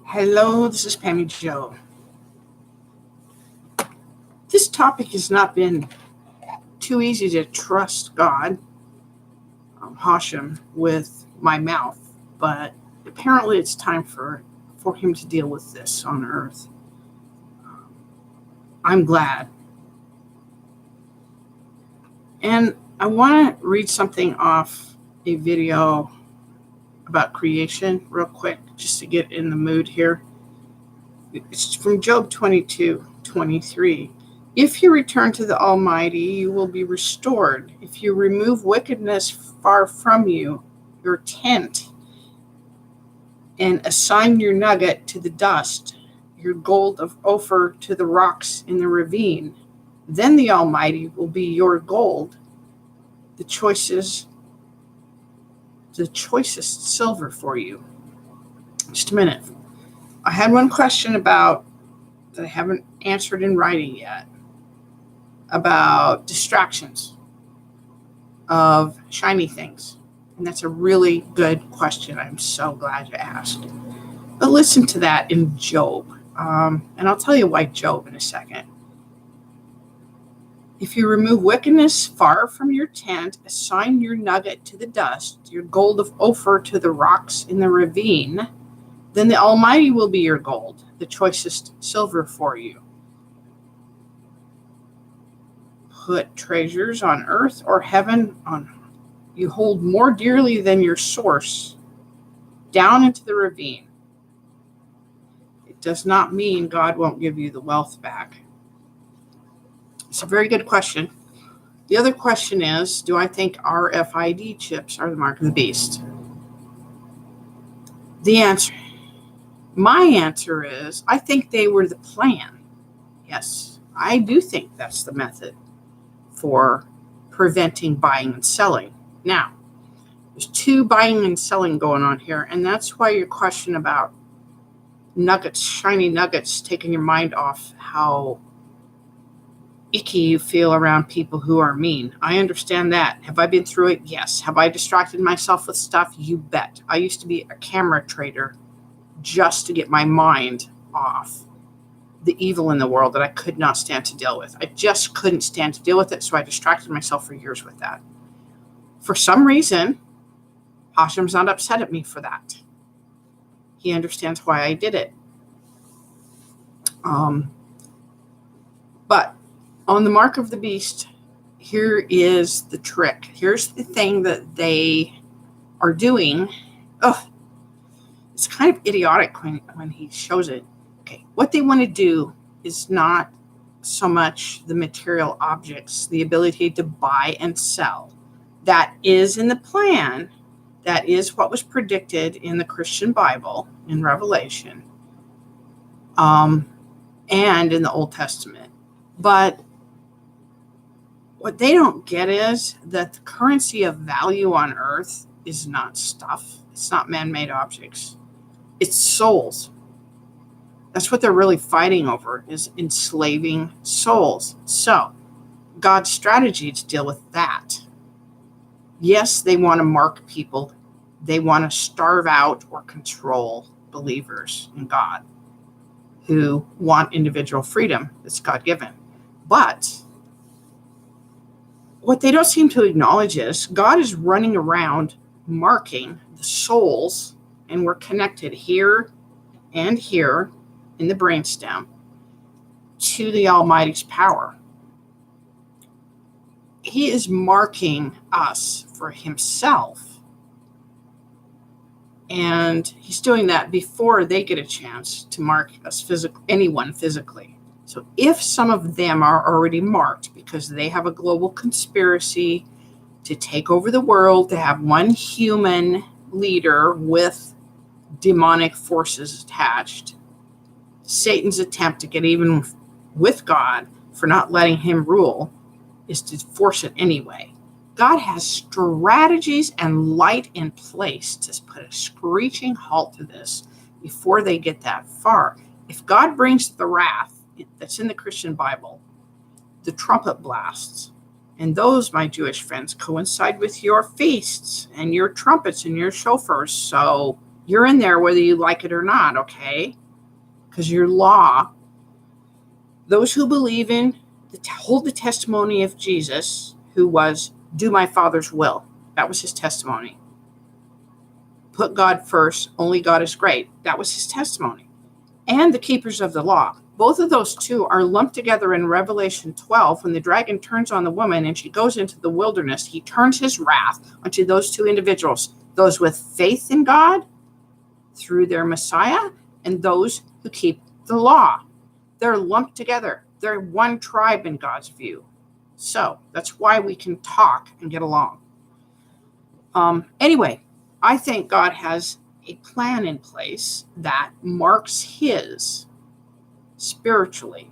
Hello, this is Pammy Joe. This topic has not been too easy to trust God, Hashem, with my mouth, but apparently it's time for him to deal with this on earth. I'm glad. And I want to read something off a video about creation real quick, just to get in the mood here. It's from Job 22:23. If you return to the Almighty, you will be restored. If you remove wickedness far from you, your tent, and assign your nugget to the dust, your gold of Ophir to the rocks in the ravine, then the Almighty will be your gold, the choicest silver for you. Just a minute. I had one question that I haven't answered in writing yet, about distractions of shiny things. And that's a really good question. I'm so glad you asked. But listen to that in Job. And I'll tell you why Job in a second. If you remove wickedness far from your tent, assign your nugget to the dust, your gold of Ophir to the rocks in the ravine, then the Almighty will be your gold, the choicest silver for you. Put treasures on earth or heaven you hold more dearly than your source, down into the ravine. It does not mean God won't give you the wealth back. It's a very good question. The other question is, do I think RFID chips are the mark of the beast? My answer is, I think they were the plan. Yes, I do think that's the method for preventing buying and selling. Now, there's two buying and selling going on here, and that's why your question about nuggets, shiny nuggets, taking your mind off how icky you feel around people who are mean. I understand that. Have I been through it? Yes. Have I distracted myself with stuff? You bet. I used to be a camera trader just to get my mind off the evil in the world that I could not stand to deal with. I just couldn't stand to deal with it, so I distracted myself for years with that. For some reason, Hashem's not upset at me for that. He understands why I did it. But on the mark of the beast, here is the trick. Here's the thing that they are doing. It's kind of idiotic when he shows it. Okay, what they want to do is not so much the material objects, the ability to buy and sell. That is in the plan. That is what was predicted in the Christian Bible, in Revelation, and in the Old Testament. But what they don't get is that the currency of value on earth is not stuff. It's not man-made objects. It's souls. That's what they're really fighting over, is enslaving souls. So, God's strategy to deal with that. Yes, they want to mark people. They want to starve out or control believers in God who want individual freedom that's God-given. But what they don't seem to acknowledge is God is running around marking the souls, and we're connected here and here in the brainstem to the Almighty's power. He is marking us for himself, and he's doing that before they get a chance to mark us anyone physically. So if some of them are already marked because they have a global conspiracy to take over the world, to have one human leader with demonic forces attached, Satan's attempt to get even with God for not letting him rule is to force it anyway. God has strategies and light in place to put a screeching halt to this before they get that far. If God brings the wrath that's in the Christian Bible, the trumpet blasts, and those, my Jewish friends, coincide with your feasts and your trumpets and your shofars. So You're in there whether you like it or not, okay? Because your law, those who believe in, hold the testimony of Jesus, who was, do my Father's will. That was his testimony. Put God first, only God is great. That was his testimony. And the keepers of the law. Both of those two are lumped together in Revelation 12. When the dragon turns on the woman and she goes into the wilderness, he turns his wrath onto those two individuals, those with faith in God through their Messiah and those who keep the law. They're lumped together. They're one tribe in God's view. So that's why we can talk and get along. Anyway, I think God has a plan in place that marks his spiritually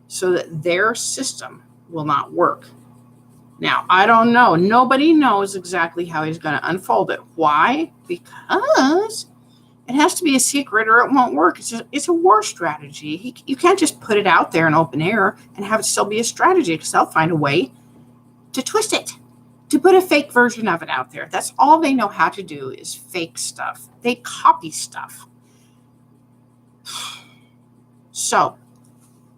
so that their system will not work. Now, I don't know. Nobody knows exactly how he's going to unfold it. Why? Because it has to be a secret or it won't work. It's a war strategy. You can't just put it out there in open air and have it still be a strategy, because they'll find a way to twist it, to put a fake version of it out there. That's all they know how to do, is fake stuff. They copy stuff. So,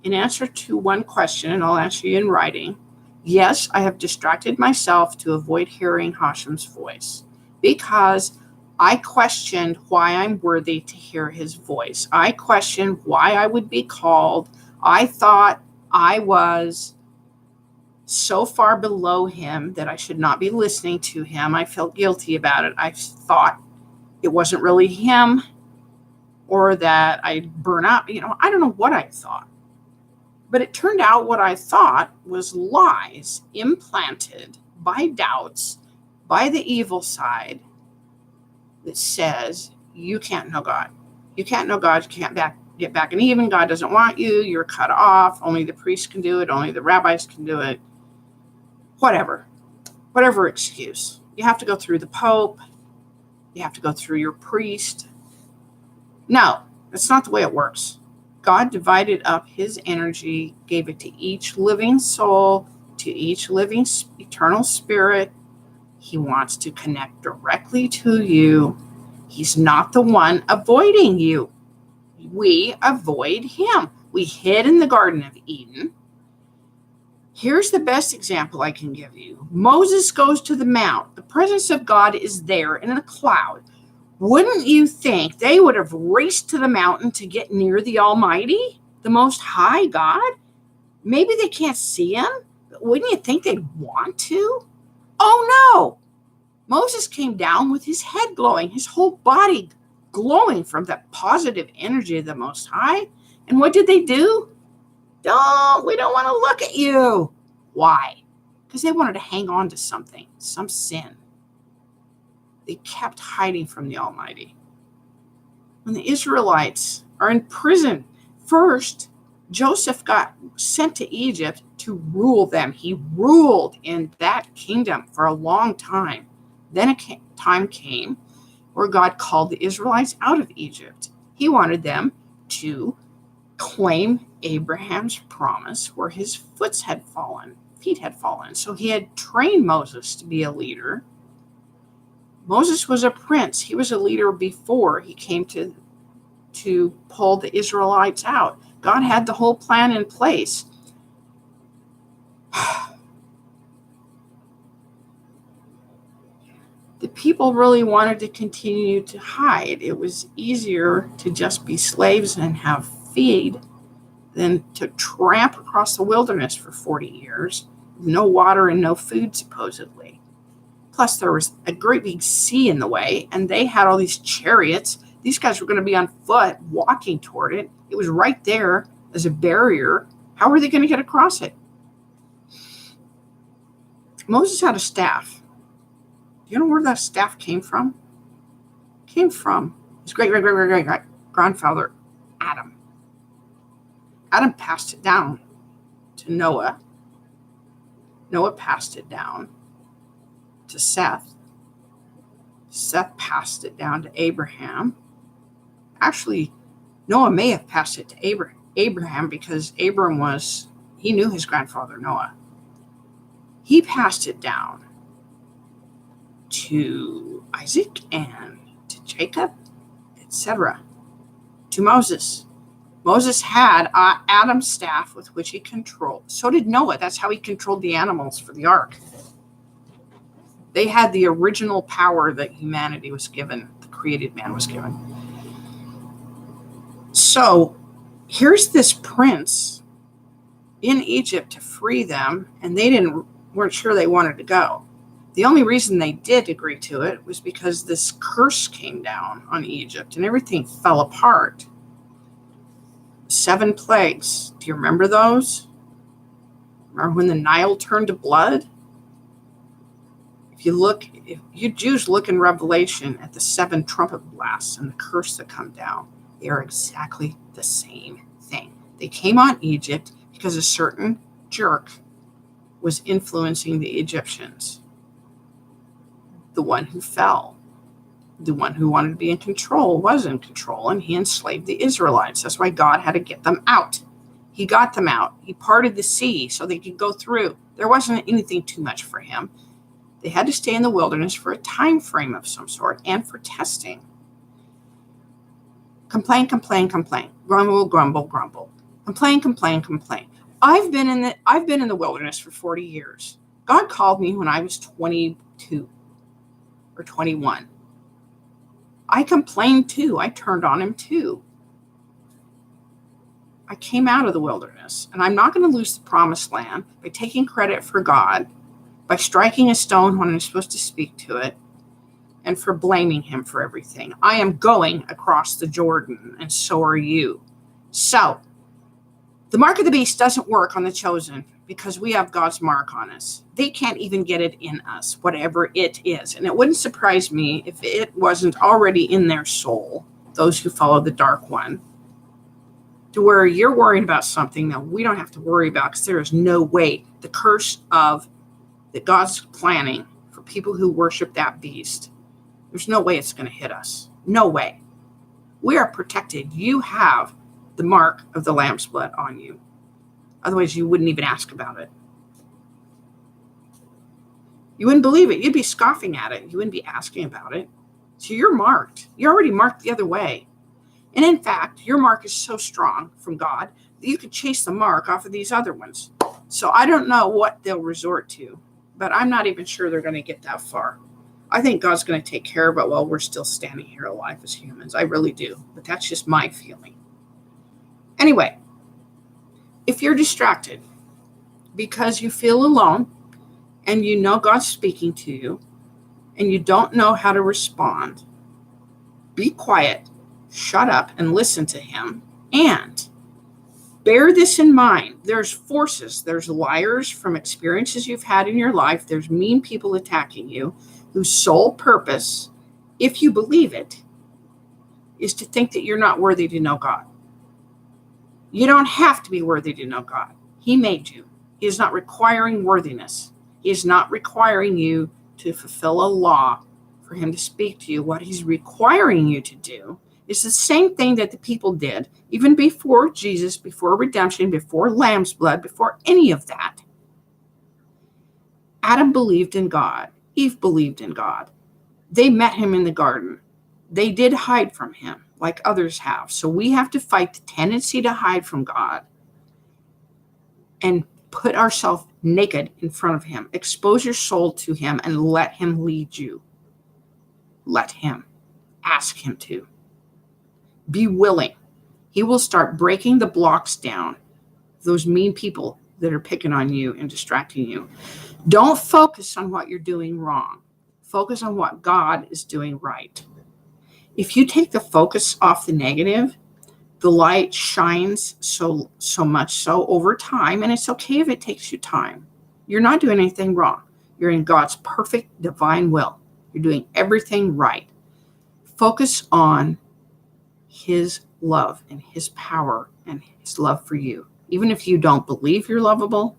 in answer to one question, and I'll answer you in writing, yes, I have distracted myself to avoid hearing Hashem's voice, because I questioned why I'm worthy to hear his voice. I questioned why I would be called. I thought I was so far below him that I should not be listening to him. I felt guilty about it. I thought it wasn't really him, or that I'd burn up. I don't know what I thought. But it turned out what I thought was lies implanted by doubts, by the evil side, that says you can't know God. You can't know God. You can't get back and even. God doesn't want you. You're cut off. Only the priests can do it. Only the rabbis can do it. Whatever excuse. You have to go through the Pope. You have to go through your priest. No, that's not the way it works. God divided up his energy, gave it to each living soul, to each living eternal spirit. He wants to connect directly to you. He's not the one avoiding you. We avoid him. We hid in the Garden of Eden. Here's the best example I can give you. Moses goes to the mount. The presence of God is there in a cloud. Wouldn't you think they would have raced to the mountain to get near the Almighty, the Most High God? Maybe they can't see him, but wouldn't you think they'd want to? Oh no! Moses came down with his head glowing, his whole body glowing from that positive energy of the Most High. And what did they do? We don't want to look at you. Why? Because they wanted to hang on to something, some sin. They kept hiding from the Almighty. When the Israelites are in prison, first, Joseph got sent to Egypt to rule them. He ruled in that kingdom for a long time. Then a time came where God called the Israelites out of Egypt. He wanted them to claim Abraham's promise where his feet had fallen. So he had trained Moses to be a leader. Moses was a prince. He was a leader before he came to pull the Israelites out. God had the whole plan in place. The people really wanted to continue to hide. It was easier to just be slaves and have feed than to tramp across the wilderness for 40 years, no water and no food, supposedly. Plus, there was a great big sea in the way, and they had all these chariots. These guys were going to be on foot walking toward it. It was right there as a barrier. How were they going to get across it? Moses had a staff. Do you know where that staff came from? It came from his great-great-great-great-grandfather, Adam. Adam passed it down to Noah. Noah passed it down to Seth. Seth passed it down to Abraham. Actually, Noah may have passed it to Abraham because he knew his grandfather Noah. He passed it down to Isaac and to Jacob, etc., to Moses. Moses had Adam's staff with which he controlled. So did Noah. That's how he controlled the animals for the ark. They had the original power that humanity was given, the created man was given. So here's this prince in Egypt to free them, and they weren't sure they wanted to go. The only reason they did agree to it was because this curse came down on Egypt and everything fell apart. 7 plagues. Do you remember those? Remember when the Nile turned to blood? If you Jews look in Revelation at the 7 trumpet blasts and the curse that come down, they are exactly the same thing. They came on Egypt because a certain jerk was influencing the Egyptians. The one who fell, the one who wanted to be in control was in control, and he enslaved the Israelites. That's why God had to get them out. He got them out. He parted the sea so they could go through. There wasn't anything too much for him. They had to stay in the wilderness for a time frame of some sort and for testing. Complain, complain, complain. Grumble, grumble, grumble. Complain, complain, complain. I've been in the wilderness for 40 years. God called me when I was 22 or 21. I complained too. I turned on him too. I came out of the wilderness, and I'm not going to lose the promised land by taking credit for God, by striking a stone when I'm supposed to speak to it, and for blaming him for everything. I am going across the Jordan, and so are you. So, the mark of the beast doesn't work on the chosen because we have God's mark on us. They can't even get it in us, whatever it is. And it wouldn't surprise me if it wasn't already in their soul, those who follow the dark one, to where you're worrying about something that we don't have to worry about because there is no way the curse of that God's planning for people who worship that beast, there's no way it's going to hit us. No way. We are protected. You have the mark of the Lamb's blood on you. Otherwise, you wouldn't even ask about it. You wouldn't believe it. You'd be scoffing at it. You wouldn't be asking about it. So you're marked. You're already marked the other way. And in fact, your mark is so strong from God that you could chase the mark off of these other ones. So I don't know what they'll resort to, but I'm not even sure they're going to get that far. I think God's going to take care of it while we're still standing here alive as humans. I really do. But that's just my feeling. Anyway, if you're distracted because you feel alone and you know God's speaking to you and you don't know how to respond, be quiet, shut up, and listen to him. And bear this in mind. There's forces, there's liars from experiences you've had in your life. There's mean people attacking you whose sole purpose, if you believe it, is to think that you're not worthy to know God. You don't have to be worthy to know God. He made you. He is not requiring worthiness. He is not requiring you to fulfill a law for him to speak to you. What he's requiring you to do is the same thing that the people did, even before Jesus, before redemption, before Lamb's blood, before any of that. Adam believed in God. Eve believed in God. They met him in the garden. They did hide from him like others have. So we have to fight the tendency to hide from God and put ourselves naked in front of him. Expose your soul to him and let him lead you. Let him. Ask him to. Be willing. He will start breaking the blocks down, those mean people that are picking on you and distracting you. Don't focus on what you're doing wrong. Focus on what God is doing right. If you take the focus off the negative, the light shines so much so over time, and it's okay if it takes you time. You're not doing anything wrong. You're in God's perfect divine will. You're doing everything right. Focus on his love and his power and his love for you. Even if you don't believe you're lovable,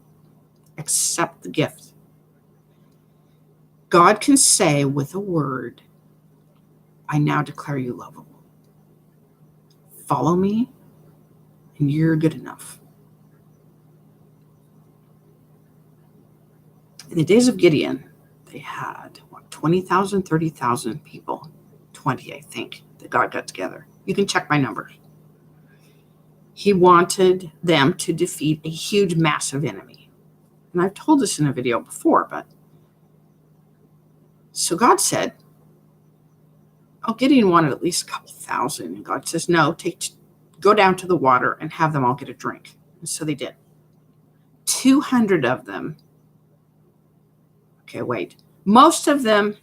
accept the gift. God can say with a word, I now declare you lovable. Follow me, and you're good enough. In the days of Gideon, they had 20,000, 30,000 people. 20, I think, that God got together. You can check my numbers. He wanted them to defeat a huge, massive enemy. And I've told this in a video before, but so God said, oh, Gideon wanted at least a couple thousand. And God says, no, go down to the water and have them all get a drink. And so they did. 200 of them. Okay, wait. Most of them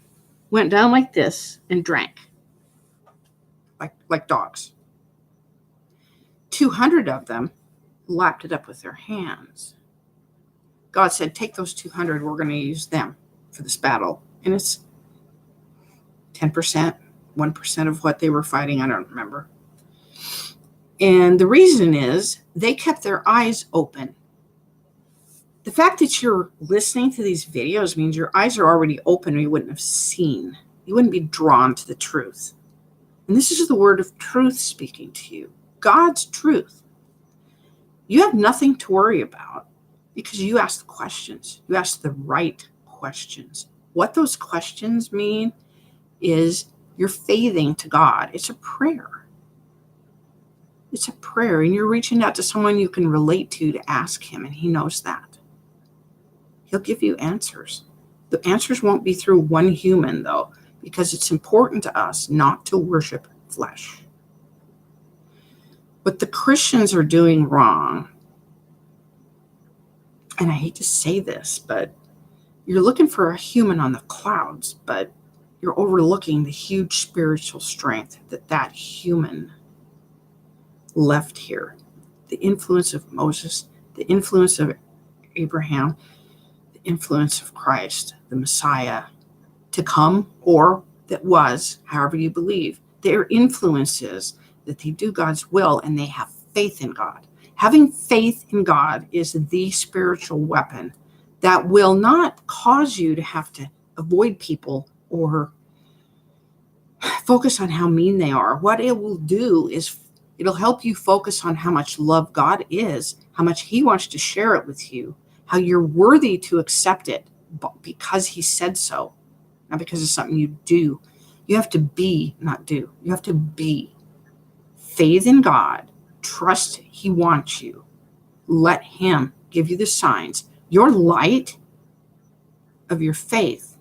went down like this and drank. Like dogs. 200 of them lapped it up with their hands. God said, take those 200, we're going to use them for this battle. And it's 10%, 1% of what they were fighting. I don't remember. And the reason is they kept their eyes open. The fact that you're listening to these videos means your eyes are already open or you wouldn't have seen. You wouldn't be drawn to the truth. And this is the word of truth speaking to you. God's truth. You have nothing to worry about because you ask the questions. You ask the right questions. What those questions mean is you're faithing to God. It's a prayer. It's a prayer, and you're reaching out to someone you can relate to ask him, and he knows that. He'll give you answers. The answers won't be through one human, though, because it's important to us not to worship flesh. What the Christians are doing wrong, and I hate to say this, but you're looking for a human on the clouds, but you're overlooking the huge spiritual strength that human left here. The influence of Moses, the influence of Abraham, the influence of Christ, the Messiah to come, or that was, however you believe. Their influences that they do God's will and they have faith in God. Having faith in God is the spiritual weapon that will not cause you to have to avoid people or focus on how mean they are. What it will do is it'll help you focus on how much love God is, how much he wants to share it with you, how you're worthy to accept it because he said so, not because it's something you do. You have to be, not do. You have to be. Faith in God. Trust he wants you. Let him give you the signs. Your light of your faith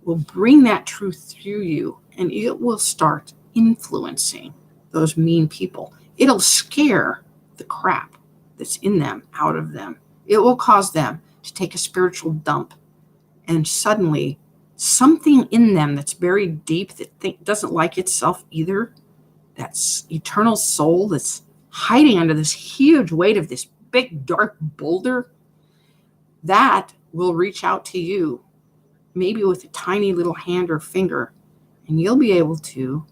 will bring that truth through you, and it will start influencing those mean people. It'll scare the crap that's in them out of them. It will cause them to take a spiritual dump, and suddenly something in them that's buried deep that doesn't like itself either, that's eternal soul that's hiding under this huge weight of this big dark boulder, that will reach out to you, maybe with a tiny little hand or finger, and you'll be able to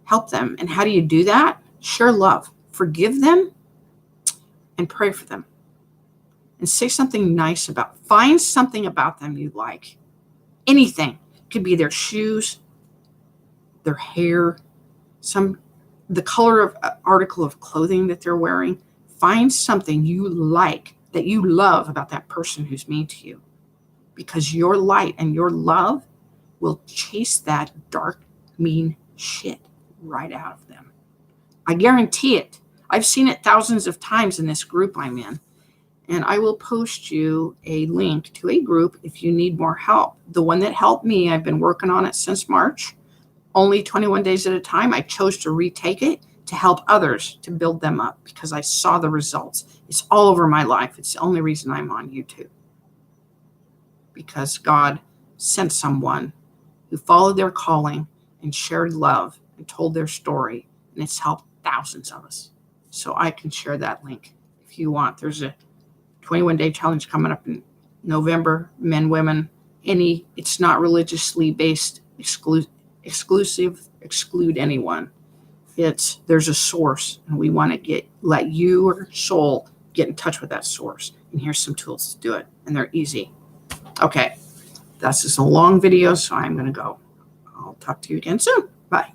help them. And how do you do that? Share love. Forgive them and pray for them. And say something nice find something about them you like. Anything. It could be their shoes, their hair, the color of article of clothing that they're wearing. Find something you like, that you love about that person who's mean to you. Because your light and your love will chase that dark, mean shit right out of them. I guarantee it. I've seen it thousands of times in this group I'm in. And I will post you a link to a group if you need more help. The one that helped me, I've been working on it since March. Only 21 days at a time. I chose to retake it to help others, to build them up, because I saw the results. It's all over my life. It's the only reason I'm on YouTube. Because God sent someone who followed their calling and shared love and told their story, and it's helped thousands of us. So I can share that link if you want. There's a 21-day challenge coming up in November. Men, women, it's not religiously based, exclude anyone. There's a source, and we want to let your soul get in touch with that source. And here's some tools to do it, and they're easy. Okay, that's just a long video, so I'm going to go. I'll talk to you again soon. Bye.